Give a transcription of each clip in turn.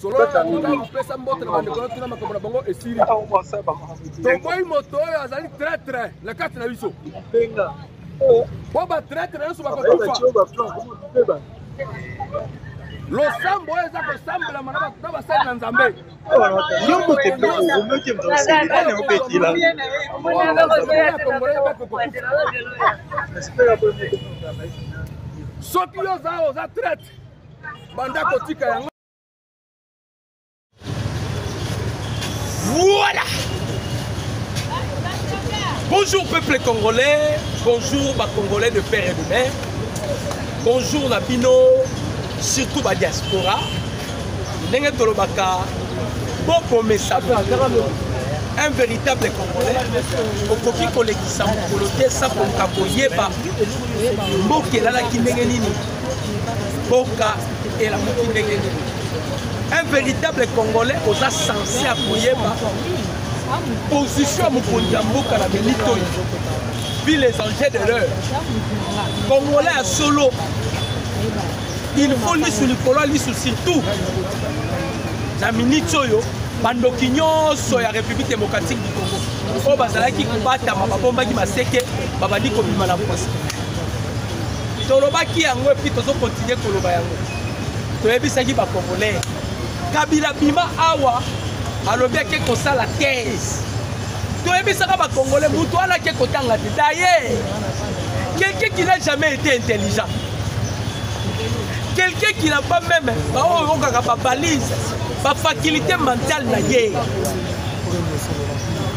Solo pesa mbote na bandeko tuna makambo na bango esiri. Tokoi moto oyo azali traître na kati na biso. Po ba traître na so ba kokufa. Lo sambo eza ko sambela mana ba basali na Nzambe. Yo mote pe o mote mtose ale o petila. Soki yo za traître. Banda kotika yango. Voilà. Bonjour peuple congolais, bonjour ma Congolais de père et de mère, bonjour la bino, surtout ma diaspora. Ndenge tolobaka boko mesaba un véritable Congolais okoki kolekisa mokolo te sa koka koyeba mboka elalaki ndenge nini boka elamuki ndenge nini. Un véritable Congolais osa censé akoyeba position à mokonzi ya mboka na milito puis les enjeux de l'heure. Congolais à solo il faut lisu likolo lisu surtout na minute oyo bandoki nyonso ya République démocratique du Congo oyo bazalaki kobatama babombaki maseke babandi kobima na posi tolobaki yango epuis tozokontinue koloba yango toyebisaki bacongolais Kabila bima awa alobi ake kosala thèse toyebisaka bacongolais mutu wana ake kotanga te. D'ailleurs quelqu'un qui n'a jamais été intelligent, quelqu'un qui n'a pas même balise ba faculté mentale na ye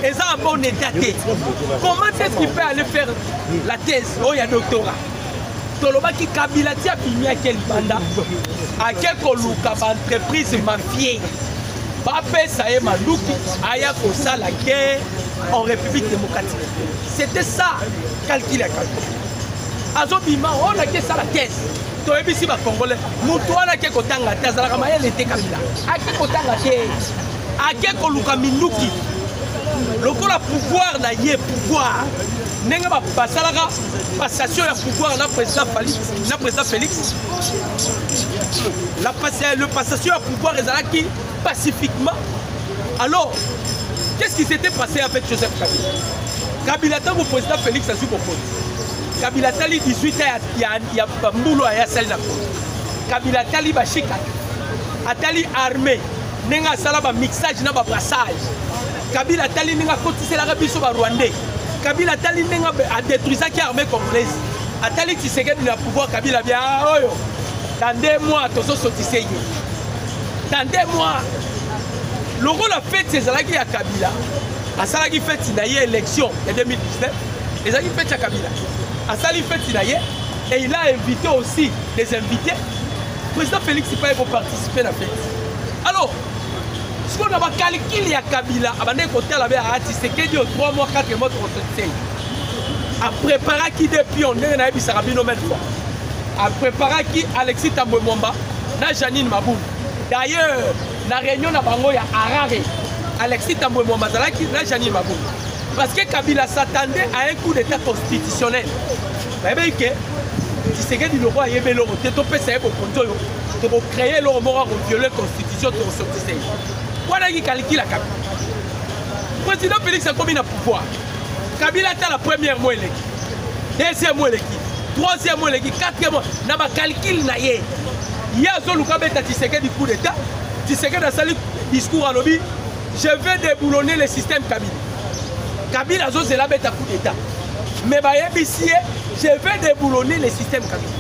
eza en bon état te. Comment est-ce qu'il peut aller faire la thèse ou ya doctorat? Tolobaki Kabila tia bimi ake libanda ake koluka ba entreprise mafie bapesa ye maluki aya kosala guerre en République démocratique. C'était ça calcul ya Kabila. Azobima on a que ça la thèse. Toyebisi ba Congolais mutu wana ke kotanga te azalaka mayele te Kabila ake kotanga te ake koluka minuki lokola pouvoir na ye pouvoir ndenge basalaka passation ya pouvoir na président Félix le passation ya pouvoir ezalaki pacifiquement. Alors qu'est-ce qui s'était passé avec Joseph Kabila? Kabila tango président Félix azwi bokonzi Kabila tali 18 ans ya mbulu ya sali na Congo. Kabila tali bashika atali armée ndenge asala ba mixage na ba brassage. Kabila tali ndenge akotiselaka biso ba Rwandais. Kabila tali ndenge adétruisaki armée congolaise. Atali Tshisekedi na pouvoir Kabila bien oyo. Dans 2 mois tozosotise ye. Dans 2 mois le rôle a fait ezalaki ya Kabila asalaki fête na ye élection en 2019 ezalaki fête ya Kabila asali fête na ye et il a invité aussi des invités. Président Félix Tshisekedi pour participer à la fête. Alors ce qu'on a pas calculé à Kabila abandé côté la bia Tshisekedi 3 mois 4 mois de a préparé qui depuis on est na bisaka bino même fois a préparé qui Alexis Tambwe Mwamba na Janine Mabou. D'ailleurs la réunion na bango ya Harare Alexis Tambwe Mwamba zalaki na Janine Mabou parce que Kabila s'attendait à un coup d'état constitutionnel. Bah que Tshisekedi le roi yebe le roté to pesa yebo kontoyo to créer le mort violer constitution to sortir. Voilà qui calcule la Kabila. Président Félix a commis na pouvoir. Kabila ta la première mois élective, deuxième mois élective, troisième mois élective, quatrième mois na ba calcul na ye. Ya zo luka beta Tshisekedi coup d'état. Tshisekedi a sali discours à lobby. Je vais déboulonner le système Kabila. Kabila a zela beta coup d'état. Mais ba yebisié, je vais déboulonner le système Kabila.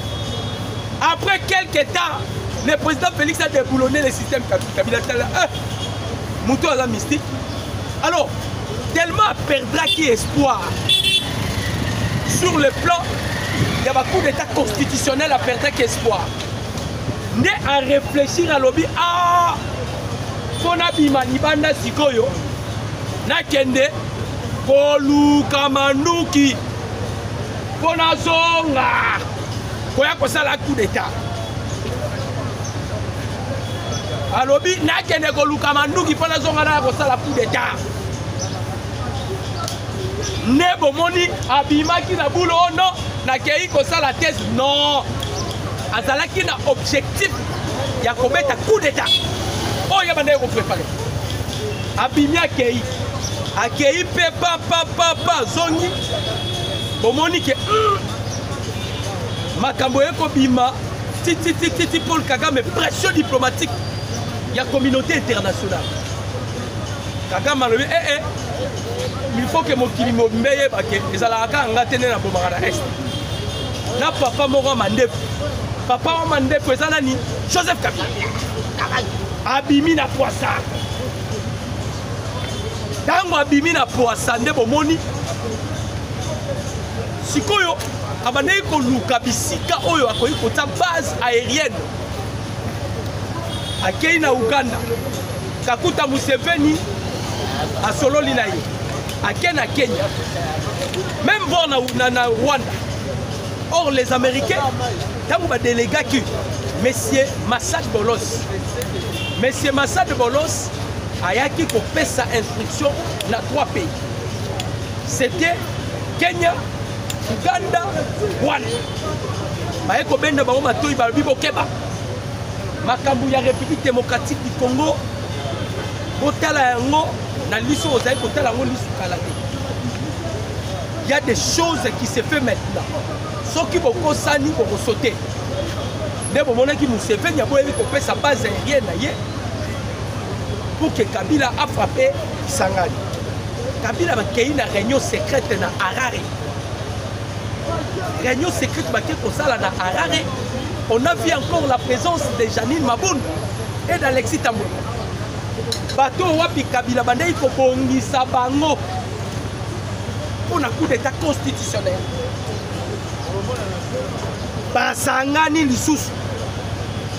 Après quelques temps, le président Félix a déboulonné le système Kabila. Moutou à la mystique. Alors, tellement perdra qui espoir sur le plan, il y a beaucoup d'état constitutionnel à perdre qui espoir. Né à réfléchir à lobby, ah, Fona Bimanibanda Sikoyo, Nakende, Kolu Kamanuki, Fona Zonga, Koya Kosala coup d'état. À lobby, Nakende Kolu Kamanuki, Fona Zonga, Kosala coup d'état. Nebo moni abimaki na boulot non na kei ko la thèse non azalaki na objectif ya kobeta coup d'état oyo banda ko préparer abimi akei pe pa zongi bomoni ke makambo eko bima titi Paul Kagame pression diplomatique ya communauté internationale Kagame alobi il faut que mokili mobimbe yebake ezalaka nga tene na bomaka na est na papa moko mandefu papa wa mandefu eza nani Joseph Kabila abimi na poisa ntango abimi na poisa nde bomoni sikoyo abandeki koluka bisika oyo akoki kota base aérienne akei na Uganda kakuta Museveni asololi na ye akei na Kenya même voir na Rwanda. Or les Américains ntango badelegaki Monsieur Massad Bolos ayaki kopesa instruction na 3 pays. C'était Kenya, Uganda, Rwanda. Baye kobenda bango matoi balobi bokeba. Makambo ya République démocratique du Congo botala yango na liso ozali kotala yango liso kala te. Il y a des choses qui se fait maintenant. Ceux qui vont consommer, vont sauter. Mais bon, qui Museveni y a beau couper sa base aérienne pour que Kabila a frappé Sangani. Kabila a créé une réunion secrète na Harare. Réunion secrète pour ça na Harare. On a vu encore la présence de Janine Maboun et d'Alexis Tamboué. Bateau wapi Kabila bandei ko bongisa bango pour un coup d'état constitutionnel. Basangani lisusu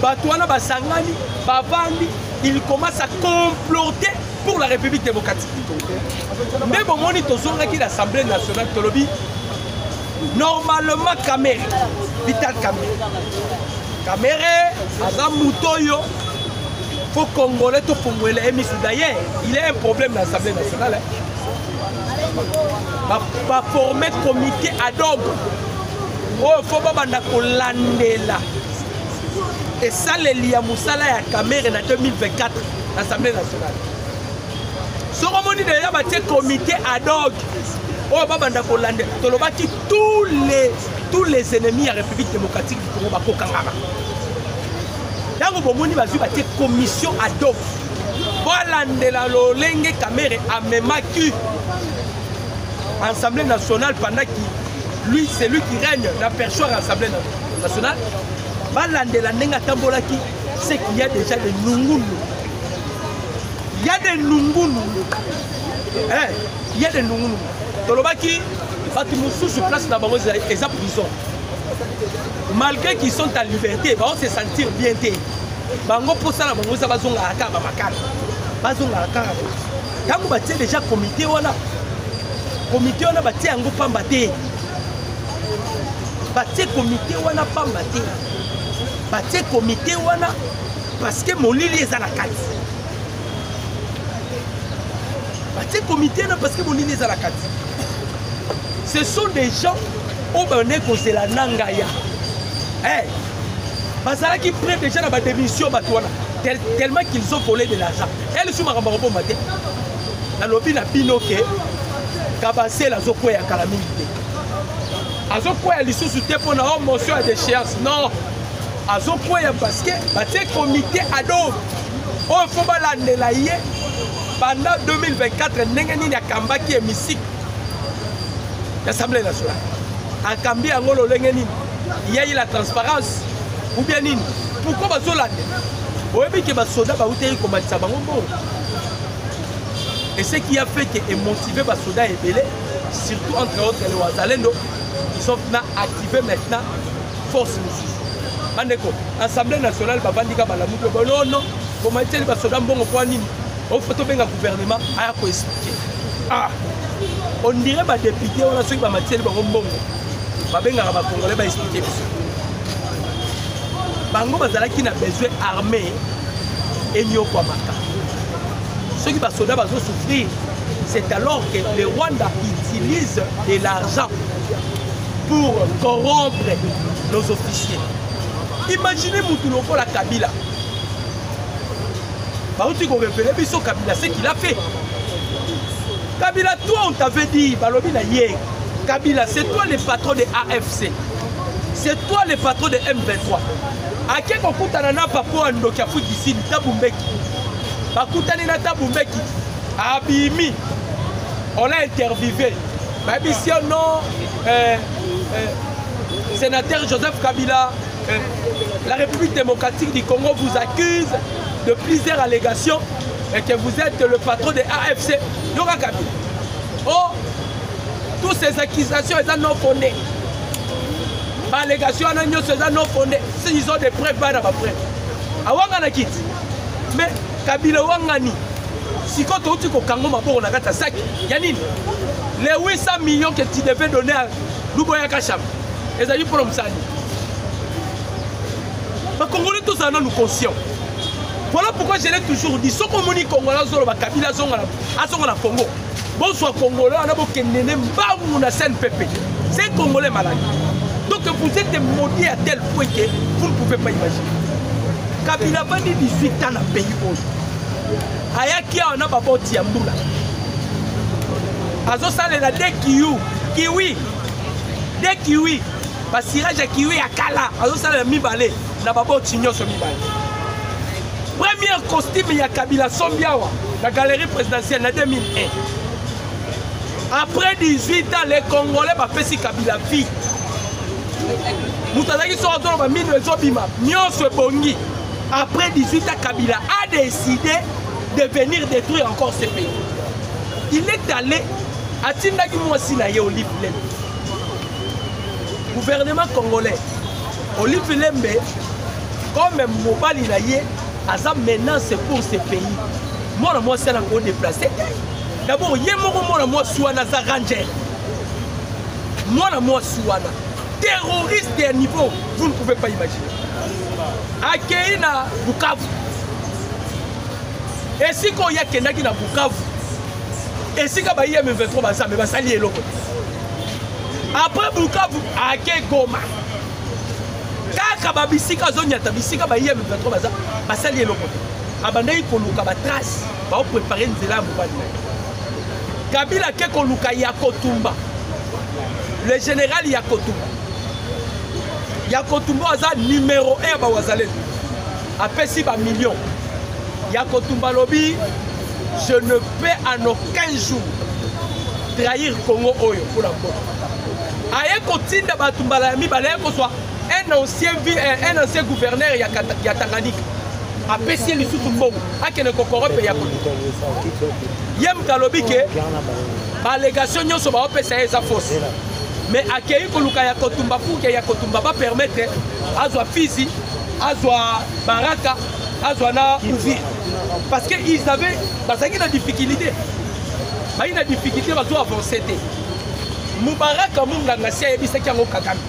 Batouana Basangani Bavandi, il commence à comploter pour la République démocratique du Congo. Mais bon, on est au l'Assemblée nationale de Tolobi. Normalement, Kamere, Vital Kamere, Azam Moutoyo, faut Congolais tout pour le émis. D'ailleurs, il y a un problème dans l'Assemblée nationale. Va former comité ad hoc. Oh, il faut pas landela. Et ça, les liens Moussala et Kamere en 2024, l'Assemblée nationale. Ce moment déjà un comité ad hoc. Oh, pas landela. Tous les ennemis de la République démocratique du Congo bako kangama. Dans le moment où il y a une commission ad hoc. Landela lolenge Kamere a même acquis l'Assemblée nationale pendant qu'il lui, c'est lui qui règne la perchoir à l'Assemblée nationale. C'est qu'il y a déjà des Nungounou. Il y a des Nungounou. Il y a des Nungounou. Tolobaki, Batimoussou sur place dans la prison. Malgré qu'ils sont en liberté, ils vont se sentir bien. Bango pour ça, ils vont se sentir déjà comité. Comité, on a bâti un groupe en bâti. Bâti comité, on a pas bâti. Bâti comité, on a parce que mon lit est à la carte. Bâti comité, on a parce que mon lit est à la carte. Ce sont des gens où on est causé la Nangaya. Basala qui prennent déjà la démission tellement qu'ils ont volé de l'argent. Elle sont marabou maté. La lobby n'a pinoqué. Kabase la zokwe ya calamité. Azokwe ya lisusu te pour na motion à déchéance. Non. Azokwe ya parce que baté comité ad hoc. On faut balandela yé pendant 2024 ndenge nini akamba ki hémicycle. L'Assemblée nationale. Akambi angolo ndenge nini. Il y a eu la transparence ou bien nini. Pourquoi bazolande? Oyebi ke ba soda ba uteli komatisa bango bon. Et ce qui a fait que est motivé par les soldats ébélés, surtout entre autres les Ouazalendo, ils sont activés maintenant force musicale. Mandeko, l'Assemblée nationale va vendre la non, non, pour mettre les soldats bon au point nini. On fait bien un gouvernement à expliquer. Ah, on dirait que les députés, on a ceux qui vont mettre les bon. Va bien un Congolais va expliquer. Bango Bazala qui n'a besoin armé et n'y a pas marqué. Ceux qui vont souffrir, c'est alors que le Rwanda utilise de l'argent pour corrompre nos officiers. Imaginez Moutoulopo la Kabila. Par contre, on révèle Bisso Kabila, c'est qu'il a fait. Kabila, toi, on t'avait dit, Balobina hier, Kabila, c'est toi le patron de AFC. C'est toi le patron de M23. À quel moment tu as papa Ndokia Foot ici, Tabumbeki. Bakutani na Tabumbeki. Abimi. On l'a interviewé. Babission non. Sénateur Joseph Kabila. La République démocratique du Congo vous accuse de plusieurs allégations et que vous êtes le patron de AFC. Yoga Kabila. Oh, toutes ces accusations sont non fondées. Allégation sont non fondées. S'ils ont des preuves, pas preuves. Awanga kit. Mais Kabila Wangani. Si quand tu as Kango Mabo, on a gâté sac. Yanine, les 800 millions que tu devais donner à Luboya Kacham, et ça y est pour l'homme sali. Les Congolais tous en nous conscients. Voilà pourquoi je l'ai toujours dit. Ce qu'on dit Congolais, Kabila Zonga Congo. Bonsoir Congolais, on a beaucoup de nénés, on a scène pépé. C'est Congolais malade. Donc vous êtes maudits à tel point que vous ne pouvez pas imaginer. Kabila a 18 ans dans le pays. Ayaki on a pas boti ya mbula. Azo salela de kiwi. De kiwi. Basirage ya kiwi ya kala. Azo salela mibale na ba boti nyoso mibale. Premier costume ya Kabila Sombiawa la galerie présidentielle en 2001. Après 18 ans les Congolais ba pesi Kabila vie. Moutazaki so azo ba mine ezobima. Nyoso bongi. Après 18 ans Kabila a décidé de venir détruire encore ce pays. Il est allé à Tindagi Mouassinaye Olive Lembe. Gouvernement congolais, Olive Lembe, comme Mobali Naye, a sa menace pour ce pays. Moi, c'est encore déplacé. D'abord, il y a moi, Souana Ranger. Moi, Souana. Terroriste d'un niveau, vous ne pouvez pas imaginer. Akeina Bukavu. Et si il y a quelqu'un qui n'a pas Bukavu, et si il y a M23, mais va s'allier l'autre. Après Bukavu, Ake Goma. Kaka Bisika Zonyata, Bisika Baye M23, va s'allier l'autre. Abandai Koluka Batras, va préparer une zéla Moubani. Kabila Kekoluka Yakotumba. Le général Yakotumba. Yakotumba a numéro 1 à Wazalé. Après 6 millions. Yakotumba Lobby, je ne peux en aucun jour trahir Congo Oyo pour la côte. Aye Kotinda Batumbala Mi Balé, soit un ancien gouverneur Yatanganyika. Après si le sous-tumbo, à qui ne concorde pas Yakotumba. Yem Kalobi que l'allégation n'y a pas de fausse. Mais à qui Koluka Yakotumba pour que Yakotumba va permettre à Zoa Fizi, à Zoa Baraka, à Zoa Na Ouvir. Parce qu'ils avaient une difficulté. Ils ont une difficulté à avancer. Moubarak Mungangasi a dit Kagame.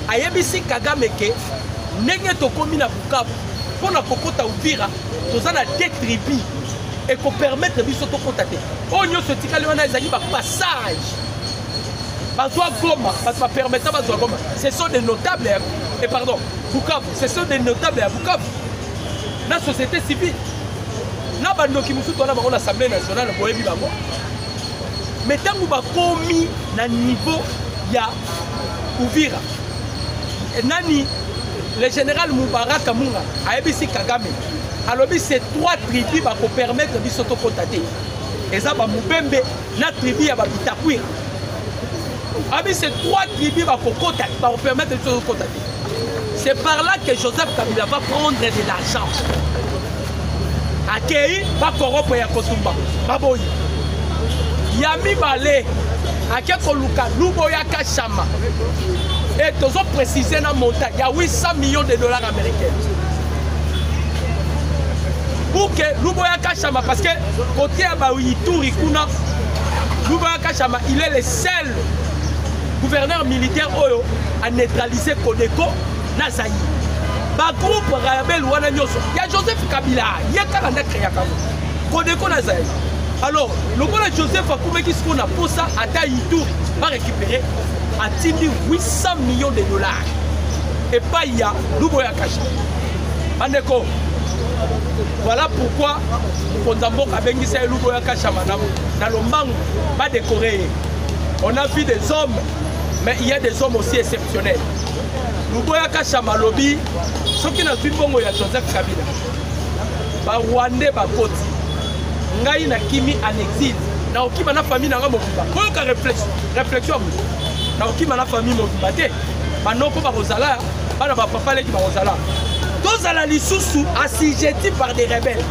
Ayebisi Kagame que Nengeto Komina Bukavu pour la Kokota Ouvira, nous avons des tribus et qu'on permette de se contacter. On y a ce petit passage. Ce sont des notables et pardon, Bukavu, ce sont des notables à Bukavu. La société civile. Na bando ki musu tona ba l'Assemblée nationale pour ebi bango. Mais tant que ba komi na niveau ya Ouvira. Nani le général Moubarak Munga a ebisi Kagame. Alors c'est 3 tribus ba ko permettre de s'auto contacter. Et ça ba Mubembe na tribu ya ba Bitakwira. Abi c'est 3 tribus ba ko contacter ba permettre de s'auto contacter. C'est par là que Joseph Kabila va prendre de l'argent. Akei va corrompre Yakotumba. Baboyi. Yami Balé. Akekoluka Luboya Kachama. Et tous ont précisé dans le montant. Il y a 800 millions de dollars américains. Pour que Luboya Kachama, parce que côté Abaoui Tourikuna, Luboya Kachama, il est le seul gouverneur militaire Oyo à neutraliser Kodeko. Nazaï. Ba groupe Rabel Wana Nyoso. Il y a Joseph Kabila. Il y a Kalanda Kriyakamo. Kodeko Nazaï. Alors, le gars Joseph Akoumé qui se qu'on a pour ça, à Taïtou, va récupérer à 800 millions de dollars. et pas ya Luboya Kasha. Bandeko. Voilà pourquoi Konzambo Kabengisa et Luboya Kasha madame dans le mangue pas décoré. On a vu des hommes, mais il y a des hommes aussi exceptionnels. Luboya Kasha Malobi, ceux qui n'ont vu Bongo ya Joseph Kabila. Ba Rwandais ba Koti. Ngai na kimi en exil. Na okima na famille na mobimba. Koyo ka réflexion. Na okima na famille mobimba te. Manoko ba rozala, bana ba papa leki ba rozala. Tous à la lisusu assujettis par des rebelles.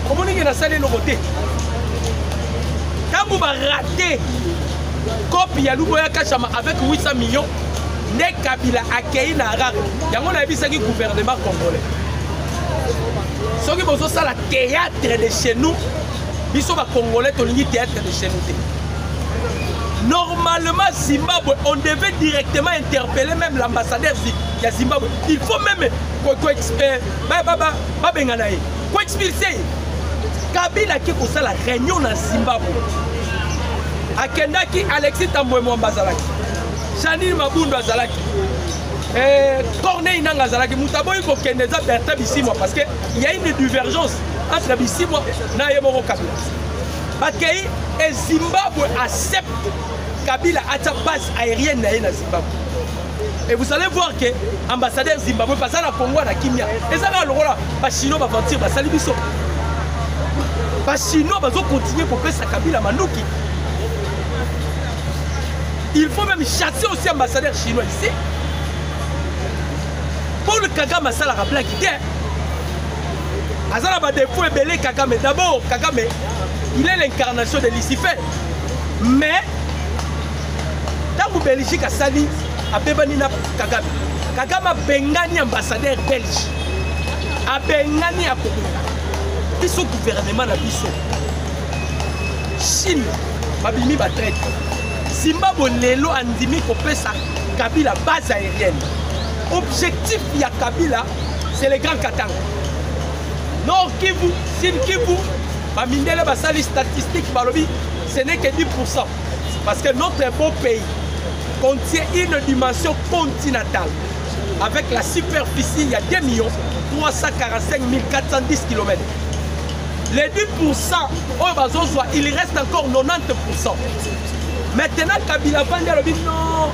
Comment on a salé le côté? Quand vous raté copie ya Luboya Kashama avec 800 millions, ne Kabila accueilli na Harare. Yango na bi saki gouvernement congolais. Ce qui est ça la théâtre de chez nous, ils sont congolais tolingi théâtre de chez nous. Normalement Zimbabwe, on devait directement interpeller même l'ambassadeur de Zimbabwe. Il faut même expulser. Kabila qui a la réunion dans Zimbabwe. Akendaki Alexis Tambouemo Bazalaki. Janine Mabundo Azalaki. Corneille Nangazalaki. Moutaboy Kokendeza Berta Bissimo parce qu'il y a une divergence entre Bissimo et Yemoro Kabila. Bakei et Zimbabwe accepte Kabila à sa base aérienne dans Zimbabwe. Et vous allez voir que l'ambassadeur Zimbabwe passe à la Congo à la Kimia. Et ça va le rôle, les Chinois vont mentir, les Salibiso. Les Chinois vont continuer pour faire sa Kabila Manouki. Il faut même chasser aussi l'ambassadeur chinois ici. Pour le Kagame, ça la rappelle qui est. Azala va défaut et belé Kagame. D'abord, Kagame, il est l'incarnation de Lucifer. Mais, dans le Belgique, à Sali, à Bebanina Kagame. Kagame a Bengani ambassadeur belge. A Bengani à Congo. Ils sont gouvernement à Bissau. Chine, Babimi va traiter. Zimbabwe Lelo Andimi Kopesa Kabila base aérienne. Objectif il y a Kabila, c'est les grands Katanga. Nord Kivu, Sud Kivu, Bamindele Basali statistique Balobi, ce n'est que 10%. Parce que notre beau pays contient une dimension continentale. Avec la superficie, il y a 2 345 410 km. Les 10%, il reste encore 90%. Maintenant, Kabila Vandi a dit non.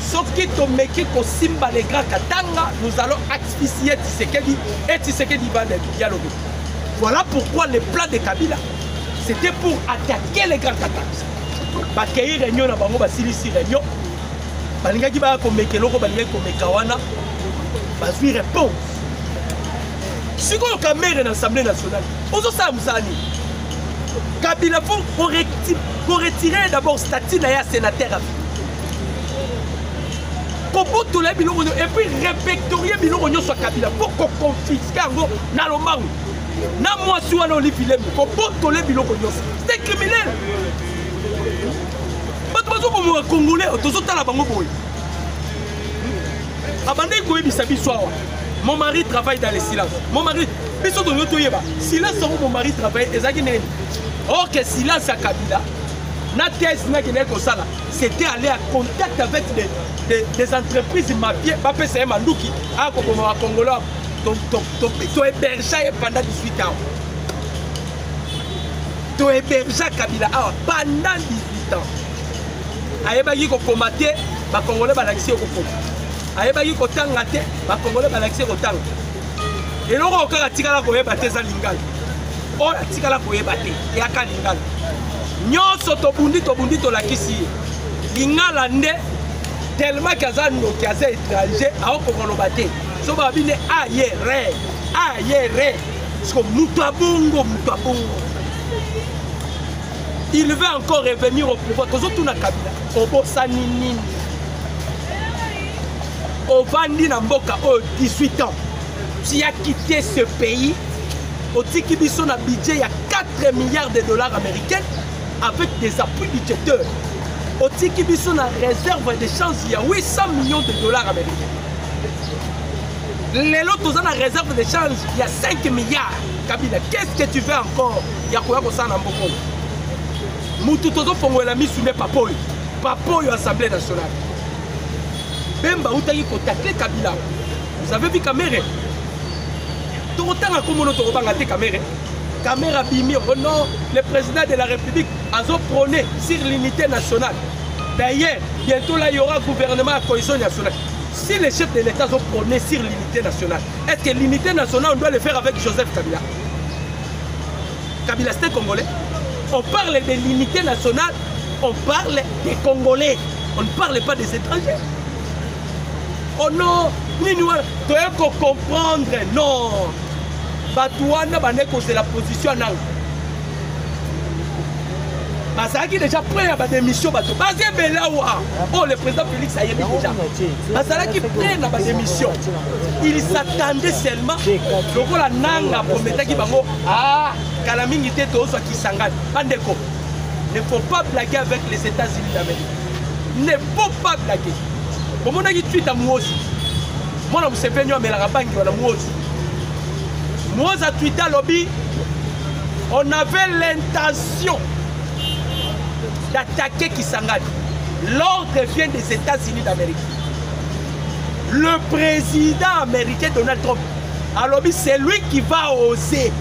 Sauf que Tomeki Kosimba les grands Katanga, nous allons asphyxier Tshisekedi et Tshisekedi va dialoguer. Voilà pourquoi le plan de Kabila, c'était pour attaquer les grands Katanga. Bakei réunion na bango basilisi réunion. Balinga ki ba komeke loko balinga komeka wana. Bazui réponse. Si ko kamere na l'Assemblée nationale, ozo sa musani. Kabila faut retirer d'abord statut de sénateur. Pour tout les bilans et puis répertorier bilans sur Kabila pour qu'on confisque dans le mangue. Na moi si on a les films, pour tous les bilans c'est criminel. Pas de pour moi congolais, tous autres la bango boy. Abandé ko bisabi soir. Mon mari travaille dans le silence. Mon mari, biso do yoto yeba. Silence mon mari travaille ezaki nene. Or que silence à Kabila, c'était aller en contact avec des entreprises mafieuses, PCM Mandouki, à Congolais, tu hébergé pendant 18 ans. Tu hébergé Kabila pendant 18 ans. Aïebagi ko komaté, ba Congolais ba l'accès au Congo. Aïebagi ko tangate, ba Congolais ba l'accès au Tang. Et là on ka tikala ko yeba teza lingala. Oh, tikala ko yeba te, ya ka lingala. Nyoso tobundi to lakisi. Lingala nde tellement kazano kaza étranger a okolo baté. So ba bine ayere. Parce mutabungo. Il veut encore revenir au pouvoir. Tozo na Kabila. Obosa nini. Ovandi na mboka 18 ans. Tu as quitté ce pays. Au Tikibiso na budget il y a 4 milliards de dollars américains avec des appuis budgétaires. Au Tikibiso na réserve de change il y a 800 millions de dollars américains. Les lots dans la réserve de change il y a 5 milliards. Kabila, qu'est-ce que tu veux encore? Il y a quoi que ça dans beaucoup. Moutou Tozo Fongola mis sous les papoy. Papoy Assemblée nationale. Bemba outaki kotacle Kabila. Vous avez vu Kamere? Autant à Komono Torobanga te Kamere. Kamere Bimi, oh non, le président de la République a prôné sur l'unité nationale. D'ailleurs, bientôt là, il y aura un gouvernement à cohésion nationale. Si les chefs de l'État ont prôné sur l'unité nationale, est-ce que l'unité nationale, on doit le faire avec Joseph Kabila? Kabila, c'était Congolais. On parle de l'unité nationale, on parle des Congolais. On ne parle pas des étrangers. Oh non, ni nous, tu dois comprendre, non. Batouana, c'est la position en angle. Bazaki déjà prêt à la démission. Oh, le président Félix a déjà. Bazaki prêt à la démission. Il s'attendait seulement. Donc la nanga promettait qu'il va ah, Kalamingi était au Kisangani. Bandeko, ne faut pas blaguer avec les États-Unis d'Amérique. Ne faut pas blaguer. Bon, on a dit tweet à moi aussi. Moi, je me suis venu à Mélarabangi, à moi aussi. Moi, à Twitter lobby, on avait l'intention d'attaquer Kisangani. L'ordre vient des États-Unis d'Amérique. Le président américain Donald Trump, à lobby, c'est lui qui va oser.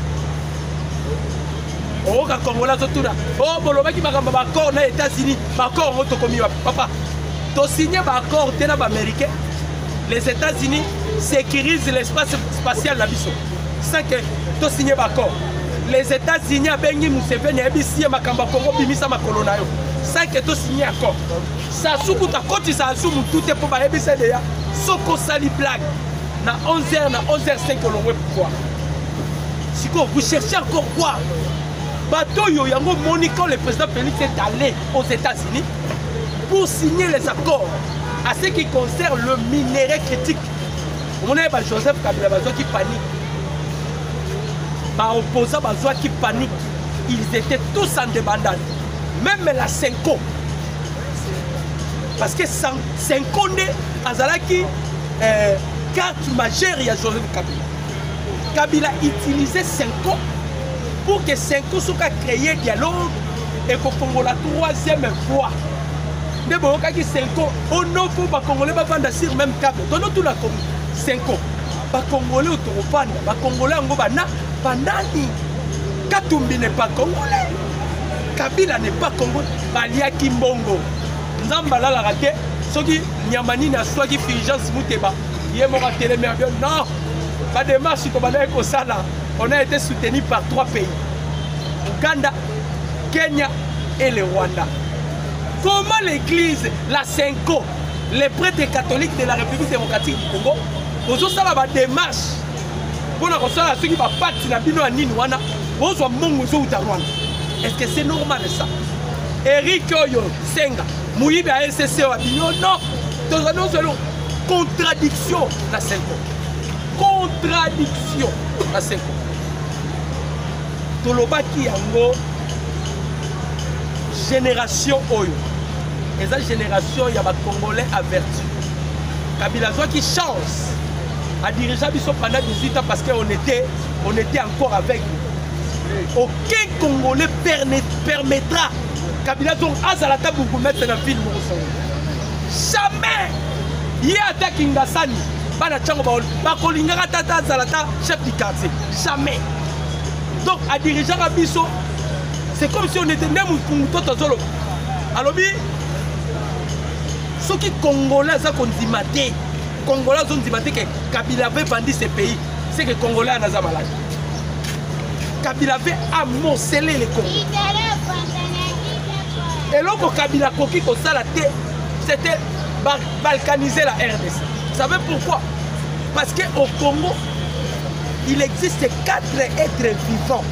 Oh, Congolais, oh, Boloba qui m'a dit accord aux États-Unis, accord au Tokomi. Papa, tu as signé un accord américain. Les États-Unis sécurisent l'espace spatial de Bissau. Sans que tu as signé un accord. Les États-Unis ont béni Museveni et Bissi et Makamba Congo Bimisa Makolonayo. Sans que tu as signé un accord. Ça soukou ta côté, ça soukou tout est pour ma ébissé déjà. Soko Sali blague. Na 11h, na 11h05 que l'on veut pouvoir. Si vous cherchez encore quoi? Bateau Yoyango Monique, le président Félix est allé aux États-Unis pour signer les accords à ce qui concerne le minerai critique. On a Joseph Kabila qui panique. Opposants qui paniquent. Ils étaient tous en débandade. Même la Senko. Parce que Senko n'est Azalaki carte majeure à Joseph Kabila. Kabila utilisait Senko pour que Senko soit créé dialogue et qu'on Congo la troisième fois. Mais bon, quand Senko, on ne faut pas Congolais va vendre sur même câble. Donnons tout la Senko. Pas Congolais au Toropane, pas Congolais en Gobana, Pandani. Katumbi n'est pas Congolais. Kabila n'est pas Congolais. Balia Kimbongo. Nzambala la raté. Soki Nyamani n'a soit qui Fulgence Mouteba. Il est mort à Télémerveille. Non. Pas de marche comme on a été soutenu par 3 pays. Ouganda, Kenya et le Rwanda. Comment l'église, la Senko, les prêtres catholiques de la République démocratique du Congo, vous avez la démarche pour ceux qui vont partir dans le Nini-Wana, vous avez Rwanda. Est-ce que c'est normal ça? Eric Oyo, Senga, Mouyibe à SCC, non. Nous contradiction la Senko. Contradiction la Senko. Tolobaki yango génération Oyo. Et cette génération, il y a des Congolais avertis. Kabila qui chance à diriger pendant 18 ans parce qu'on était encore avec lui. Aucun Congolais permettra Kabila donc Azalata pour mettre dans la ville. Jamais. Il y a attaqué Kingasani. Chef du quartier. Jamais. Donc à diriger Abisso, c'est comme si on était même pour tout. Alors, ceux qui Congolais ont dit que Kabila avait vendu ce pays, c'est que Congolais ont malade. Kabila avait amoncelé les Congolais. Et là, Kabila Koki, c'était balkaniser la RDC. Vous savez pourquoi? Parce qu'au Congo, il existe 4 êtres vivants.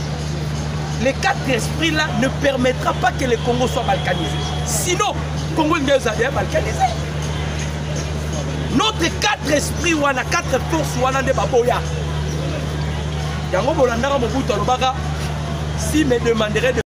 Les 4 esprits-là ne permettra pas que le Congo soit balkanisé. Sinon, le Congo est balkanisé. Notre 4 esprits, on a 4 forces, on a des baboya. Si me demanderait de